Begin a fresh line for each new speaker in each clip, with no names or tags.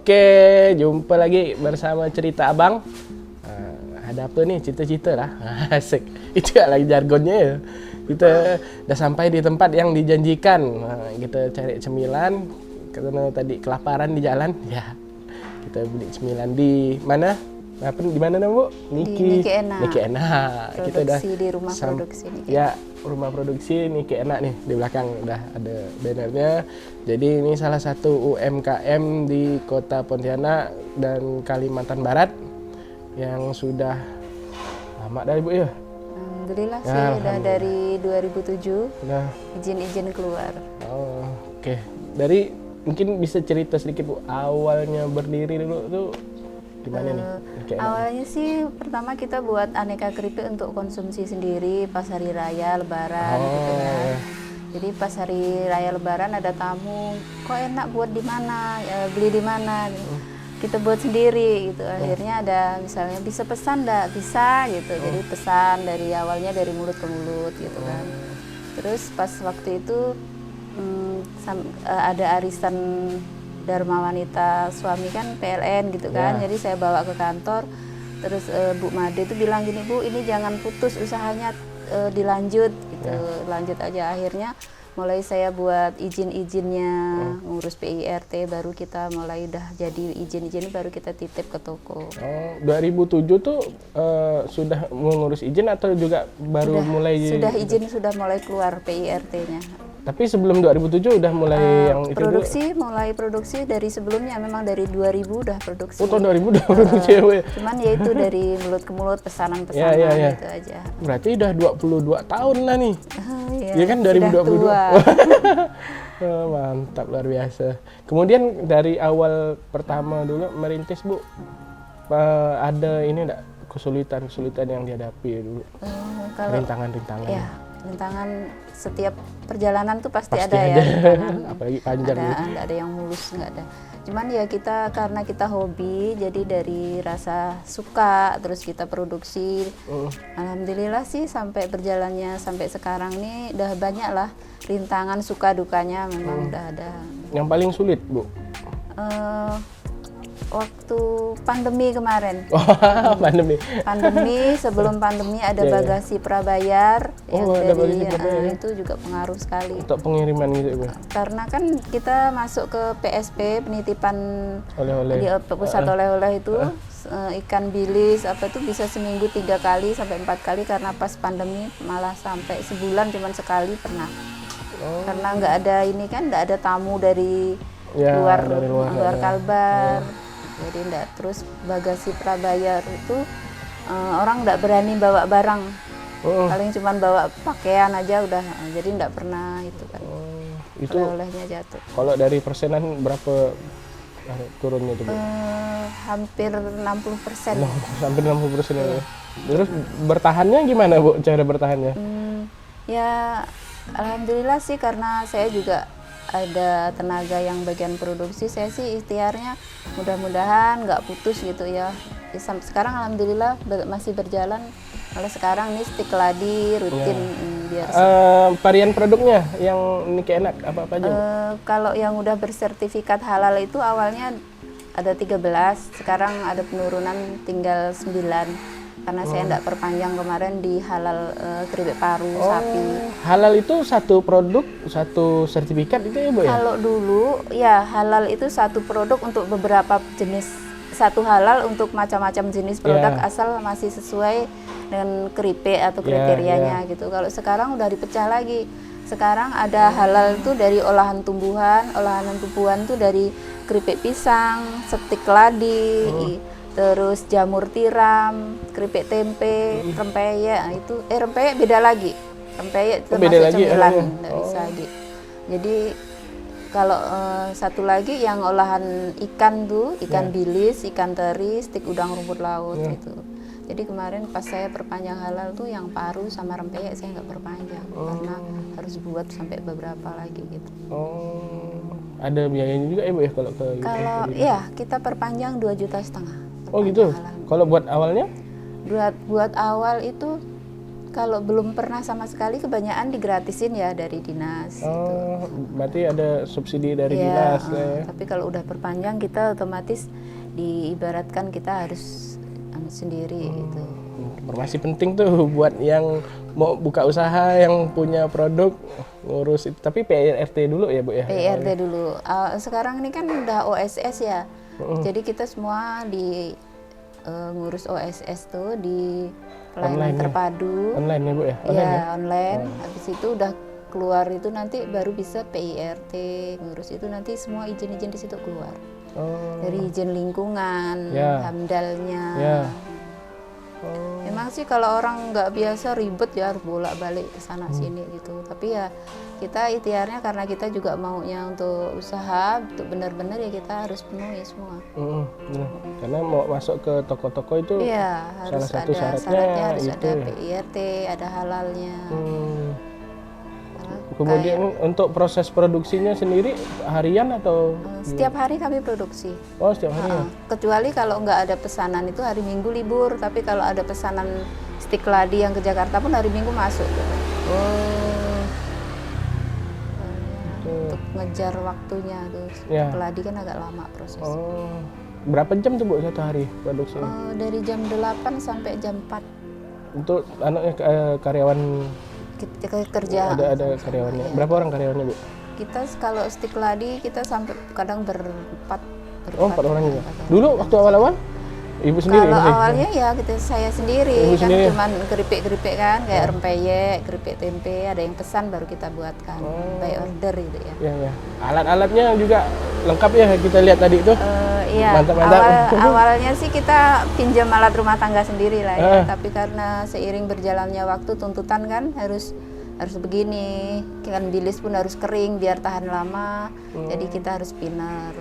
Oke, jumpa lagi bersama Cerita Abang. Ada apa nih? Cita-cita lah. Asik. Itu lagi jargonnya ya. Kita udah sampai di tempat yang dijanjikan. Kita cari cemilan karena tadi kelaparan di jalan. Ya, kita beli cemilan di mana? Apa di mana nama, Bu?
Niki Enak.
Niki Enak.
Produksi
Kita udah
di rumah produksi Niki.
Ya, rumah produksi Niki Enak nih, di belakang udah ada bannernya. Jadi ini salah satu UMKM di Kota Pontianak dan Kalimantan Barat yang sudah lama dari Bu ya.
Alhamdulillah
Ya,
sih udah
alhamdulillah.
dari 2007
Udah.
izin keluar.
Oh, oke. Dari mungkin bisa cerita sedikit Bu, awalnya berdiri dulu tuh gimana nih? Niki Enak.
Awalnya sih pertama kita buat aneka keripik untuk konsumsi sendiri pas hari raya Lebaran gitu kan. Jadi pas hari raya Lebaran ada tamu, kok enak buat di mana, beli di mana? Kita buat sendiri gitu. Akhirnya ada misalnya bisa pesan enggak? Bisa gitu. Jadi pesan dari awalnya dari mulut ke mulut gitu kan. Terus pas waktu itu ada arisan Dharma Wanita suami kan PLN gitu kan.
Ya.
Jadi saya bawa ke kantor. Terus Bu Made itu bilang gini, Bu, ini jangan putus usahanya, dilanjut gitu. Lanjut aja. Akhirnya mulai saya buat izin-izinnya, ngurus PIRT, baru kita mulai udah jadi izin-izin baru kita titip ke toko.
Oh, 2007 tuh sudah mengurus izin atau juga baru mulai?
Sudah izin, sudah mulai keluar PIRT-nya.
Tapi sebelum 2007 udah mulai yang itu dulu?
Mulai produksi dari sebelumnya, memang dari 2000 udah produksi.
Oh, tahun 2000 udah produksi ya Bu ya?
Cuman ya itu dari mulut ke mulut, pesanan-pesanan
Ya.
gitu aja.
Berarti udah 22 tahun lah nih.
Iya,
Iya kan,
sudah
2022.
tua.
Oh, mantap, luar biasa. Kemudian dari awal pertama dulu merintis Bu, ada ini enggak kesulitan yang dihadapi dulu?
Kalau
Rintangan-rintangan.
ya, rintangan setiap perjalanan tuh pasti
Pasti
ada ya rintangan.
Apalagi panjang gitu.
Nggak ada yang mulus, nggak ada. Cuman ya kita karena kita hobi, jadi dari rasa suka terus kita produksi. Alhamdulillah sih sampai berjalannya sampai sekarang nih udah banyak lah rintangan, suka dukanya memang udah ada.
Yang paling sulit Bu?
Waktu pandemi kemarin.
Pandemi.
Sebelum pandemi ada
Ya.
bagasi prabayar yang
ada
dari
bagasi prabayar.
itu juga pengaruh sekali.
Untuk pengiriman gitu Bu?
Karena kan kita masuk ke PSP, penitipan
Oleh-oleh.
di pusat oleh-oleh itu, ikan bilis apa itu bisa seminggu 3 kali sampai 4 kali, karena pas pandemi malah sampai sebulan cuman sekali pernah. Karena nggak ada ini kan, nggak ada tamu dari
Ya,
luar
dari luar
Kalbar. Jadi enggak, terus bagasi prabayar itu orang enggak berani bawa barang. Paling cuma bawa pakaian aja udah, jadi enggak pernah itu kan.
Itu
Oleh-olehnya jatuh.
kalau dari persenan berapa turunnya itu Bu?
Hampir 60%.
Sampai 60% ya. Terus bertahannya gimana Bu, cara bertahannya?
Ya alhamdulillah sih, karena saya juga ada tenaga yang bagian produksi, saya sih ikhtiarnya mudah-mudahan nggak putus gitu ya. Sekarang alhamdulillah masih berjalan. Malah sekarang nih stik keladi rutin biar
Varian produknya yang Niki Enak apa aja?
kalau yang udah bersertifikat halal itu awalnya ada 13, sekarang ada penurunan tinggal 9. Karena saya enggak perpanjang kemarin di halal keripik paru sapi.
Halal itu satu produk, satu sertifikat itu ya Bu ya?
Kalau dulu ya halal itu satu produk untuk beberapa jenis, satu halal untuk macam-macam jenis produk asal masih sesuai dengan keripik atau kriterianya gitu. Kalau sekarang udah dipecah lagi. Sekarang ada halal itu dari olahan tumbuhan itu dari keripik pisang, stik keladi, terus jamur tiram, keripik tempe, rempeyek. Itu rempeyek beda lagi. Rempeyek termasuk cemilan, nggak bisa lagi. Jadi kalau satu lagi yang olahan ikan tuh, ikan bilis, ikan teri, stik udang rumput laut gitu. Jadi kemarin pas saya perpanjang halal tuh yang paru sama rempeyek saya nggak perpanjang karena harus buat sampai beberapa lagi gitu.
Ada biayanya juga ya Bu ya kalau ke?
Kalau iya kita perpanjang 2,5 juta.
Oh gitu. Kalau buat awalnya?
Buat awal itu Kalau belum pernah sama sekali, kebanyakan digratisin ya dari dinas.
Oh, berarti ada subsidi dari
Iya,
dinas ya.
tapi kalau udah perpanjang kita otomatis diibaratkan kita harus sendiri gitu.
Informasi penting tuh buat yang mau buka usaha, yang punya produk, ngurus itu. Tapi PRT dulu ya Bu ya?
PRT dulu. Sekarang ini kan udah OSS ya. Jadi kita semua di ngurus OSS tuh di pelayanan
Online ya?
terpadu.
Online ya Bu ya? Online
Iya,
ya?
online. Habis itu udah keluar itu nanti baru bisa PIRT ngurus itu, nanti semua izin-izin di situ keluar.
Oh,
Dari izin lingkungan,
Ya.
hamdalnya.
ya. Oh,
Emang sih kalau orang nggak biasa ribet ya harus bolak-balik ke sana sini gitu. Tapi ya kita ikhtiarnya karena kita juga maunya untuk usaha, untuk benar-benar ya kita harus penuhi semua.
benar. Karena mau masuk ke toko-toko itu
Iya, harus
salah satu
ada
syaratnya
harus
itu
ada
ya.
PIRT, ada halalnya.
Kemudian untuk proses produksinya sendiri harian atau?
Setiap hari kami produksi.
Oh, setiap hari ya?
Kecuali kalau nggak ada pesanan itu hari Minggu libur, tapi kalau ada pesanan stik keladi yang ke Jakarta pun hari Minggu masuk.
Oh,
Untuk ngejar waktunya tuh.
Ya.
Keladi kan agak lama prosesnya.
oh. Berapa jam tuh Bu satu hari produksinya?
Dari jam 8 sampai jam 4
Untuk anaknya karyawan
kita kerja.
ada karyawannya. Berapa orang karyawannya Bu?
Kita kalau stik keladi kita sampai kadang berempat.
Oh, 4 orang juga. Dulu waktu awal-awal Ibu sendiri
Kalau
masih?
awalnya ya saya sendiri,
Ibu
kan
sendiri?
cuman keripik-keripik kan, kayak rempeyek, keripik tempe, ada yang pesan baru kita buatkan, by order gitu ya.
Ya, ya. Alat-alatnya juga lengkap ya kita lihat tadi itu.
Iya,
Mantap-mantap.
awalnya sih kita pinjam alat rumah tangga sendiri lah ya, tapi karena seiring berjalannya waktu tuntutan kan harus begini, kan bilis pun harus kering biar tahan lama, jadi kita harus spinner.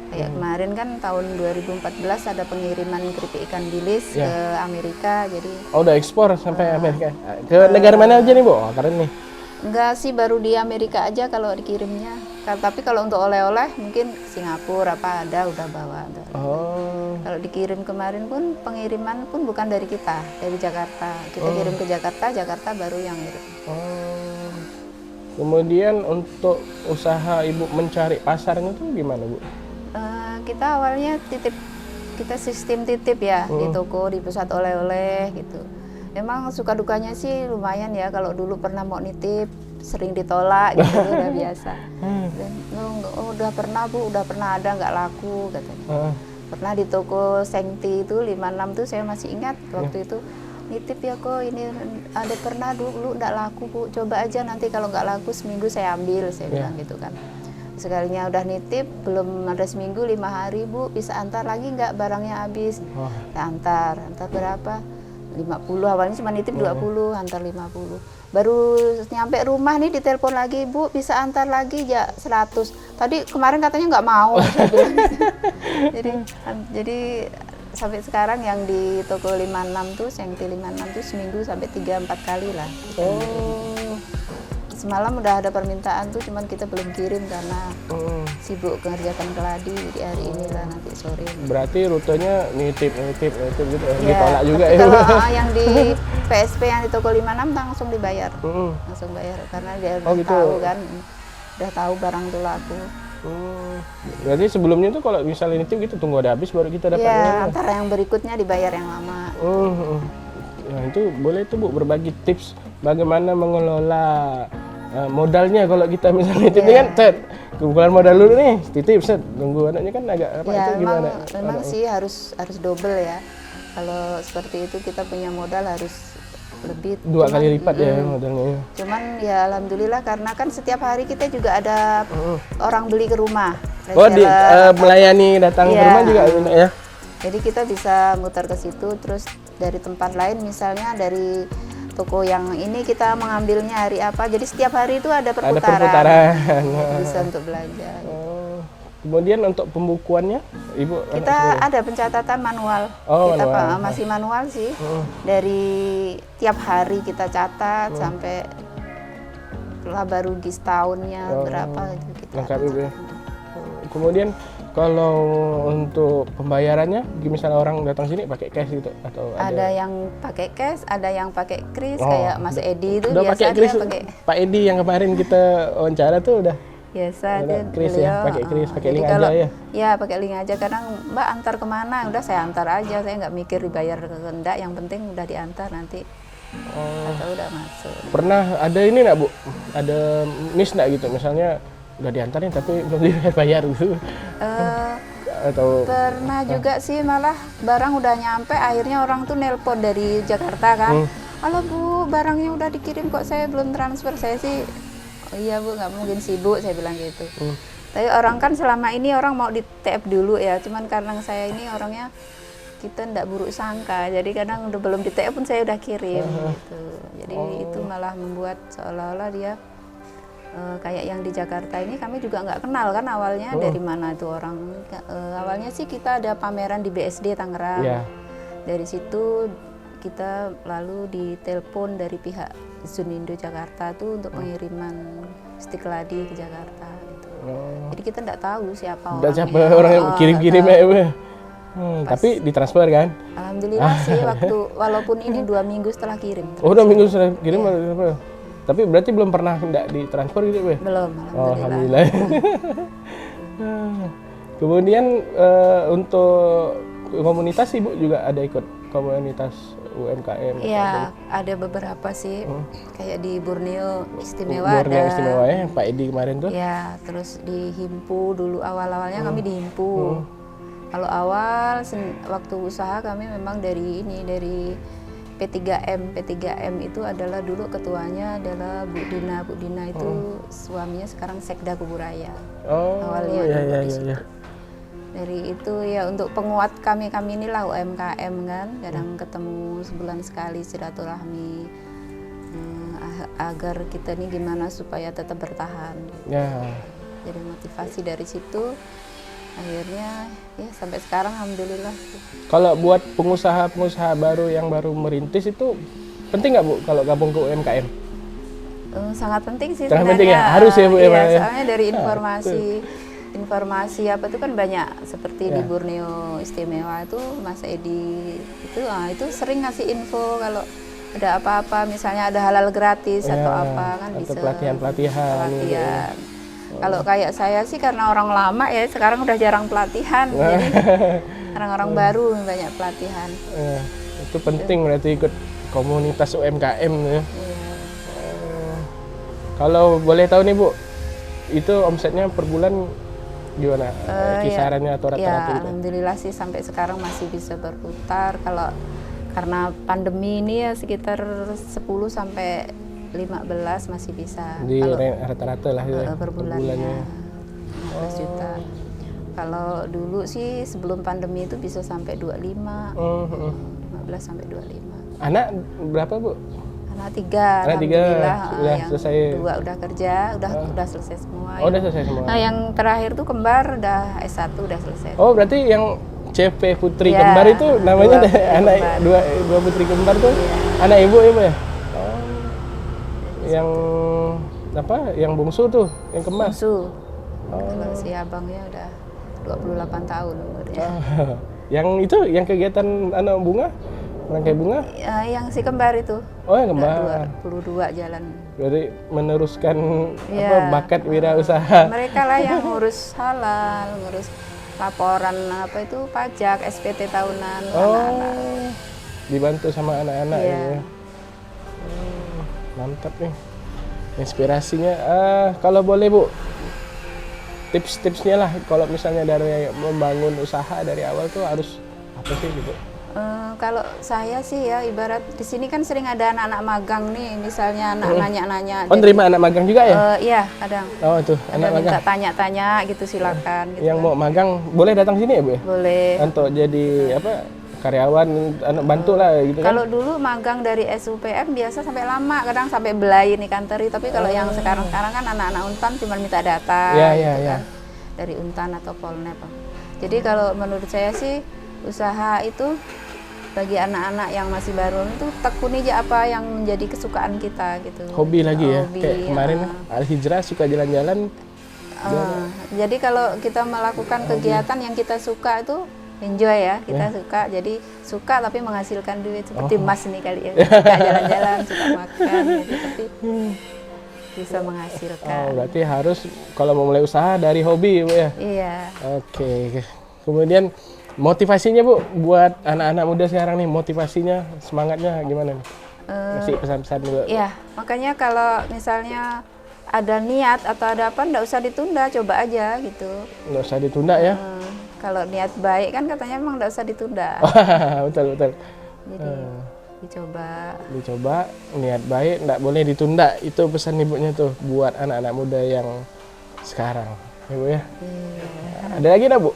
Kayak kemarin kan tahun 2014 ada pengiriman keripik ikan bilis ke Amerika, jadi
Oh, udah ekspor sampai Amerika. Ke negara mana aja nih Bu? Oh, keren nih.
enggak sih baru di Amerika aja kalau dikirimnya. Tapi kalau untuk oleh-oleh mungkin Singapura apa ada udah bawa.
Oh,
Kalau dikirim kemarin pun pengiriman pun bukan dari kita, dari Jakarta. Kita kirim ke Jakarta, Jakarta baru yang ngirim.
oh. Kemudian untuk usaha Ibu mencari pasarnya tuh gimana Bu?
Kita awalnya kita sistem titip ya di toko, di pusat oleh-oleh gitu. Memang suka dukanya sih lumayan ya, kalau dulu pernah mau nitip sering ditolak gitu udah biasa. Dan, udah pernah Bu, udah pernah ada nggak laku katanya. Pernah di toko Sengti itu 56 tuh saya masih ingat waktu itu nitip ya kok ini ada pernah dulu nggak laku Bu, coba aja nanti kalau nggak laku seminggu saya ambil, saya bilang gitu kan. Sekalinya udah nitip belum ada seminggu 5 hari Bu, bisa antar lagi nggak barangnya habis. Ya, antar berapa? 50, awalnya cuma nitip 20, antar 50. Baru nyampe rumah nih ditelepon lagi, Bu bisa antar lagi ya 100. Tadi kemarin katanya nggak mau, saya bilang. jadi sampai sekarang yang di toko 56 tuh, Sengti 56 tuh seminggu sampai 3-4 kali lah.
Oh.
Semalam udah ada permintaan tuh, cuman kita belum kirim karena sibuk mengerjakan keladi, jadi hari inilah nanti sore.
Berarti rutenya nitip gitu.
Ya,
Ditolak juga
tapi
ya.
kalau yang di PSP yang di toko 56 langsung dibayar. Langsung bayar karena dia udah
gitu.
tahu kan. Udah tahu barang itu laku.
Berarti sebelumnya tuh kalau misalnya nitip gitu tunggu ada habis baru kita dapat.
Ya, antara yang berikutnya dibayar yang lama.
Nah, itu boleh tuh Bu berbagi tips bagaimana mengelola modalnya kalau kita misalnya nitip kan kumpulan modal dulu nih, titip set, tunggu anaknya kan agak apa
Ya,
itu gimana?
memang sih harus double ya. Kalau seperti itu kita punya modal harus lebih
2 kali lipat ya modalnya.
Cuman ya alhamdulillah karena kan setiap hari kita juga ada orang beli ke rumah.
Oh, melayani datang ke rumah juga ya.
Jadi kita bisa muter ke situ, terus dari tempat lain misalnya dari toko yang ini kita mengambilnya hari apa. Jadi setiap hari itu ada perputaran.
Ada perputaran.
Bisa untuk belanja.
Kemudian untuk pembukuannya, Ibu?
Kita ada pencatatan manual. Kita masih manual sih. Dari tiap hari kita catat sampai laba rugi setahunnya berapa gitu kita.
Lengkap Ibu ya. Kemudian Kalau untuk pembayarannya, misalnya orang datang sini pakai cash gitu atau
Ada yang pakai cash, ada yang pakai kris,
Oh,
kayak Mas Edi itu
udah pakai
biasa
kris?
dia pakai
Pak Edi yang kemarin kita wawancara tuh udah
biasa
ada
dia
kris ya,
beliau,
pakai kris, pakai
jadi
link
kalau,
aja ya.
Ya pakai link aja. Kadang Mbak antar kemana, udah saya antar aja, saya nggak mikir dibayar ke enggak, yang penting udah diantar nanti atau udah masuk.
Pernah ada ini nggak Bu? Ada miss nggak gitu? Misalnya udah diantarin tapi belum dibayar gitu? Atau
Pernah juga sih, malah barang udah nyampe, akhirnya orang tuh nelpon dari Jakarta kan. Halo Bu, barangnya udah dikirim kok saya belum transfer. Saya sih, oh iya Bu, nggak mungkin sibuk, saya bilang gitu. Tapi orang kan selama ini orang mau di TF dulu ya, cuman karena saya ini orangnya kita ndak buruk sangka, jadi kadang udah belum di TF pun saya udah kirim gitu. Jadi itu malah membuat seolah-olah dia kayak yang di Jakarta ini kami juga nggak kenal kan awalnya dari mana itu orang. Awalnya sih kita ada pameran di BSD Tangerang. Dari situ kita lalu ditelepon dari pihak Zunindo Jakarta tuh untuk pengiriman stik keladi ke Jakarta gitu. Jadi kita nggak tahu siapa orangnya.
siapa orang yang kirim-kirim ya Bu? Tapi ditransfer kan?
Alhamdulillah sih walaupun ini 2 minggu setelah kirim.
Oh, 2 minggu setelah kirim baru. Tapi berarti belum pernah nggak ditransfer gitu Bu?
Belum,
Oh, alhamdulillah. Kemudian untuk komunitas Ibu juga ada ikut komunitas UMKM?
Iya, ada beberapa sih. Kayak di Borneo Istimewa
Borneo
ada.
Istimewa ya, Pak Edi kemarin tuh?
Ya, terus di Himpu dulu awal-awalnya kami di Himpu. Kalau awal waktu usaha kami memang dari P3M. P3M itu adalah dulu ketuanya adalah Bu Dina. Bu Dina itu suaminya sekarang Sekda Kuburaya.
Oh,
Awalnya
iya,
di situ. Dari itu ya untuk penguat kami inilah UMKM kan, kadang ketemu sebulan sekali silaturahmi agar kita ini gimana supaya tetap bertahan.
Ya.
Jadi motivasi dari situ. Akhirnya ya sampai sekarang alhamdulillah.
Kalau buat pengusaha-pengusaha baru yang baru merintis itu penting nggak Bu kalau gabung ke UMKM?
Sangat penting sih
Sangat
sebenarnya.
penting ya? Harus ya Bu ya?
Iya, soalnya dari informasi apa itu kan banyak seperti di Borneo Istimewa itu Mas Edi itu sering ngasih info kalau ada apa-apa, misalnya ada halal gratis atau apa kan
atau
bisa
pelatihan-pelatihan.
Kalau kayak saya sih karena orang lama ya sekarang udah jarang pelatihan, jadi orang-orang baru banyak pelatihan.
Itu penting berarti ikut komunitas UMKM ya. Kalau boleh tahu nih Bu, itu omsetnya per bulan gimana? Kisarannya atau rata-rata
Ya,
gitu?
alhamdulillah sih sampai sekarang masih bisa berputar. Kalau karena pandemi ini ya sekitar 10 sampai 15 masih bisa.
Di
Kalau
rata-rata lah ya,
per bulannya 15 juta. Kalau dulu sih sebelum pandemi itu bisa sampai 25, 15 sampai 25.
Anak berapa Bu?
Anak 3,
Anak 3
alhamdulillah.
udah
Yang
selesai.
2 udah kerja, udah selesai semua.
Oh, udah selesai semua.
Nah, yang terakhir tuh kembar udah S1 udah selesai.
Oh, berarti yang CP Putri
Ya,
Kembar itu namanya
dua putri
anak
kembar.
dua putri kembar tuh anak Ibu ya Bu ya? Oh. Yang apa? Yang bungsu tuh, yang kembar.
Bungsu. Kalau si abangnya udah 28 tahun umurnya.
Yang itu, yang kegiatan anak bunga, rangkai bunga?
Yang si kembar itu.
Oh, yang kembar.
22 jalan.
Berarti meneruskan
Ya.
bakat wirausaha.
Mereka lah yang ngurus halal, ngurus laporan apa itu pajak, SPT tahunan anak-anak.
Dibantu sama anak-anak
Iya.
ya. Mantap nih. Inspirasinya, kalau boleh Bu, tips-tipsnya lah kalau misalnya dari membangun usaha dari awal tuh harus apa sih gitu?
Kalau saya sih ya ibarat di sini kan sering ada anak-anak magang nih, misalnya anak nanya-nanya.
Oh, terima anak magang juga ya?
Iya kadang.
Oh tuh,
Ada
anak
minta
magang.
tanya-tanya gitu silakan. Gitu
Yang
kan.
mau magang boleh datang sini ya Bu ya?
Boleh.
Untuk jadi apa? Karyawan, bantu lah gitu kan?
Kalau dulu magang dari SUPM biasa sampai lama, kadang sampai belai nih teri. Tapi kalau yang sekarang-sekarang kan anak-anak Untan cuma minta data
Iya,
gitu
iya,
kan.
iya.
Dari Untan atau Polnet. Jadi kalau menurut saya sih usaha itu bagi anak-anak yang masih baru itu tekuni aja apa yang menjadi kesukaan kita gitu.
Hobi lagi ya?
Hobi,
Kayak kemarin Al Hijrah suka jalan-jalan,
Jadi kalau kita melakukan kegiatan yang kita suka itu enjoy ya, kita suka. Jadi suka tapi menghasilkan duit seperti Mas nih kali ya. Suka jalan-jalan, suka makan gitu, tapi bisa menghasilkan.
Berarti harus kalau mau mulai usaha dari hobi, Bu ya.
Iya.
Oke. Kemudian motivasinya, Bu, buat anak-anak muda sekarang nih, motivasinya, semangatnya gimana nih? Kasih pesan-pesan dulu.
Iya, makanya kalau misalnya ada niat atau ada apa, nggak usah ditunda, coba aja gitu.
Nggak usah ditunda ya.
Kalau niat baik kan katanya emang nggak usah ditunda.
Betul.
Jadi
Dicoba, niat baik, nggak boleh ditunda. Itu pesan ibunya tuh buat anak-anak muda yang sekarang, ya, Bu ya. Ada lagi nggak, Bu?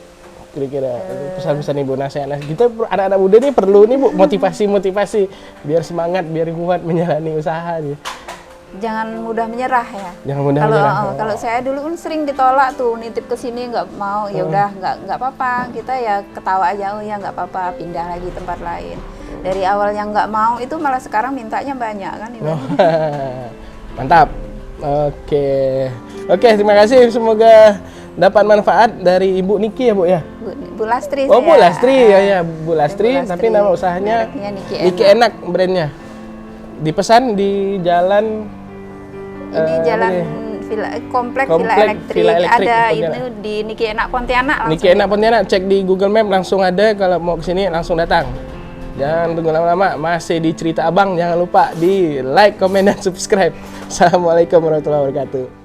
Kira-kira pesan-pesan ibu, nasihat kita anak-anak muda nih perlu nih, Bu, motivasi biar semangat, biar kuat menjalani usaha nih.
Jangan mudah menyerah ya.
Jangan mudah menyerah.
Kalau saya dulu kan sering ditolak tuh, nitip ke sini nggak mau, ya udah nggak apa-apa, kita ya ketawa aja, oh ya nggak apa-apa, pindah lagi tempat lain. Dari awal yang nggak mau itu malah sekarang mintanya banyak kan.
Mantap. Oke, terima kasih, semoga dapat manfaat dari Ibu Niki ya, Bu ya.
Bu Lastri.
Oh, Bu Lastri ya, Bu Lastri, tapi nama usahanya Niki Enak brandnya. Dipesan di jalan
jalan komplek Villa Elektrik. Ada ini di Niki Enak Pontianak.
Niki Enak Pontianak, cek di Google Map langsung ada, kalau mau kesini langsung datang. Jangan tunggu lama-lama, masih di Cerita Abang, jangan lupa di like, komen, dan subscribe. Assalamualaikum warahmatullahi wabarakatuh.